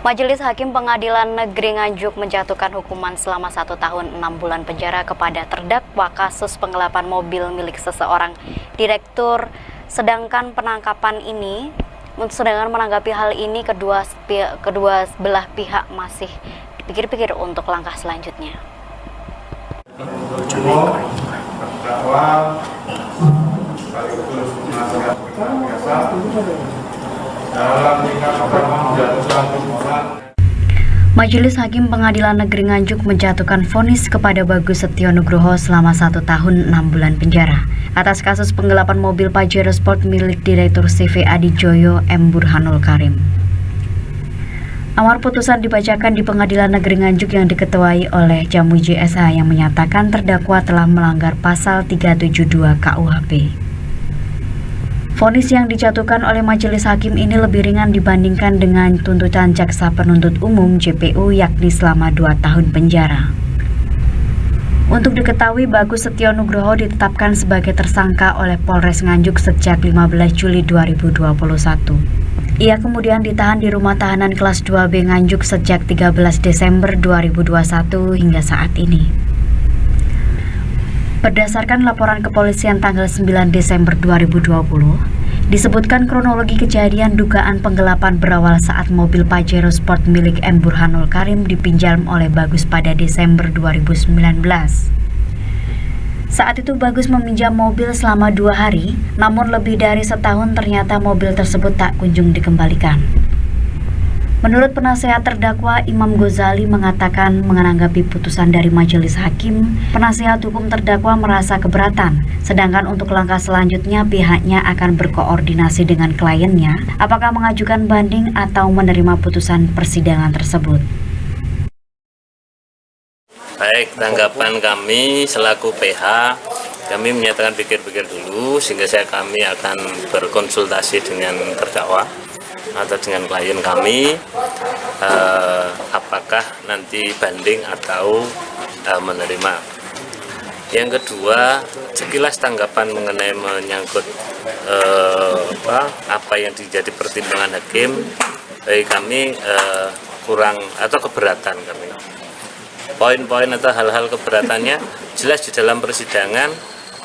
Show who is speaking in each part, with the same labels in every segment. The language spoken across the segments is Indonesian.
Speaker 1: Majelis Hakim Pengadilan Negeri Nganjuk menjatuhkan hukuman selama 1 tahun 6 bulan penjara kepada terdakwa kasus penggelapan mobil milik seseorang direktur. Sedangkan menanggapi hal ini kedua belah pihak masih dipikir-pikir untuk langkah selanjutnya. Majelis Hakim Pengadilan Negeri Nganjuk menjatuhkan vonis kepada Bagus Setio Nugroho selama 1 tahun 6 bulan penjara atas kasus penggelapan mobil Pajero Sport milik Direktur CV Adijoyo M. Burhanul Karim. Amar putusan dibacakan di Pengadilan Negeri Nganjuk yang diketuai oleh Jamuji SH yang menyatakan terdakwa telah melanggar pasal 372 KUHP. Vonis yang dijatuhkan oleh majelis hakim ini lebih ringan dibandingkan dengan tuntutan jaksa penuntut umum JPU yakni selama 2 tahun penjara. Untuk diketahui, Bagus Setio Nugroho ditetapkan sebagai tersangka oleh Polres Nganjuk sejak 15 Juli 2021. Ia kemudian ditahan di rumah tahanan kelas 2B Nganjuk sejak 13 Desember 2021 hingga saat ini. Berdasarkan laporan kepolisian tanggal 9 Desember 2020, disebutkan kronologi kejadian dugaan penggelapan berawal saat mobil Pajero Sport milik M. Burhanul Karim dipinjam oleh Bagus pada Desember 2019. Saat itu Bagus meminjam mobil selama 2 hari, namun lebih dari setahun ternyata mobil tersebut tak kunjung dikembalikan. Menurut penasehat terdakwa, Imam Ghazali mengatakan menanggapi putusan dari majelis hakim, penasehat hukum terdakwa merasa keberatan, sedangkan untuk langkah selanjutnya pihaknya akan berkoordinasi dengan kliennya, apakah mengajukan banding atau menerima putusan persidangan tersebut.
Speaker 2: Baik, tanggapan kami selaku PH, kami menyatakan pikir-pikir dulu sehingga kami akan berkonsultasi dengan terdakwa atau dengan klien kami, apakah nanti banding atau menerima. Yang kedua, sekilas tanggapan mengenai menyangkut apa yang menjadi pertimbangan hakim, bagi kami kurang atau keberatan kami. Poin-poin atau hal-hal keberatannya jelas di dalam persidangan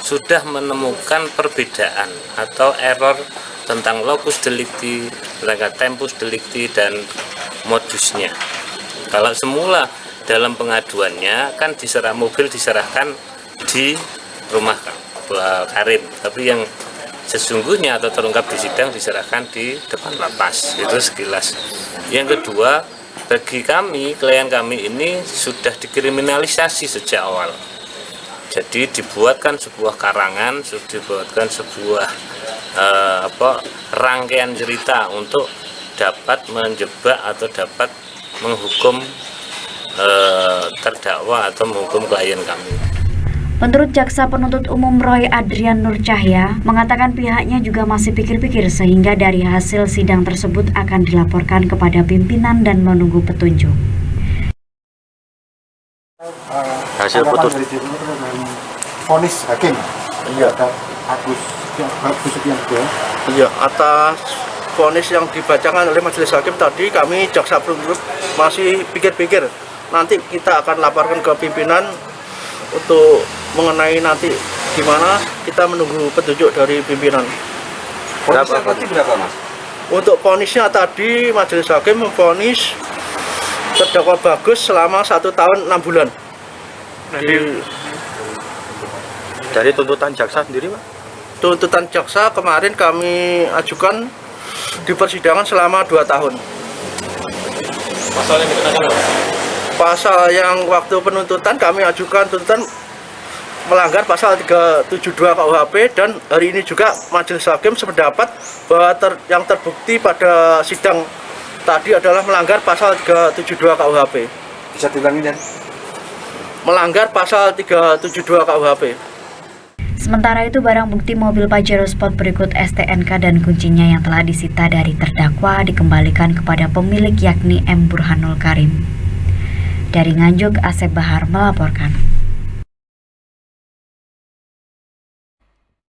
Speaker 2: sudah menemukan perbedaan atau error tentang locus delicti, tentang tempus delicti, dan modusnya. Kalau semula dalam pengaduannya kan mobil diserahkan di rumah Karim, tapi yang sesungguhnya atau terungkap di sidang diserahkan di depan lapas. Itu sekilas. Yang kedua, bagi kami, klien kami ini sudah dikriminalisasi sejak awal. Jadi dibuatkan sebuah karangan, dibuatkan sebuah rangkaian cerita untuk dapat menjebak atau dapat menghukum terdakwa atau menghukum klien kami.
Speaker 1: Menurut Jaksa Penuntut Umum Roy Adrian Nur Cahya, mengatakan pihaknya juga masih pikir-pikir sehingga dari hasil sidang tersebut akan dilaporkan kepada pimpinan dan menunggu petunjuk.
Speaker 3: Hasil putus
Speaker 4: vonis hakim.
Speaker 3: Iya.
Speaker 4: Iya, atas vonis yang dibacakan oleh majelis hakim tadi, kami jaksa penuntut masih pikir-pikir. Nanti kita akan laporkan ke pimpinan untuk mengenai nanti gimana, kita menunggu petunjuk dari pimpinan.
Speaker 3: berapa Mas?
Speaker 4: Untuk vonisnya tadi majelis hakim memvonis terdakwa Bagus selama 1 tahun 6 bulan.
Speaker 3: Dari tuntutan jaksa sendiri, Pak?
Speaker 4: Tuntutan jaksa kemarin kami ajukan di persidangan selama 2 tahun.
Speaker 3: Pasal yang dikenakan apa?
Speaker 4: Pasal yang waktu penuntutan kami ajukan tuntutan melanggar pasal 372 KUHP, dan hari ini juga majelis hakim sependapat bahwa yang terbukti pada sidang tadi adalah melanggar pasal 372 KUHP.
Speaker 3: Bisa dilangin ya?
Speaker 4: Melanggar pasal 372 KUHP.
Speaker 1: Sementara itu, barang bukti mobil Pajero Sport berikut STNK dan kuncinya yang telah disita dari terdakwa dikembalikan kepada pemilik yakni M. Burhanul Karim. Dari Nganjuk, Asep Bahar melaporkan.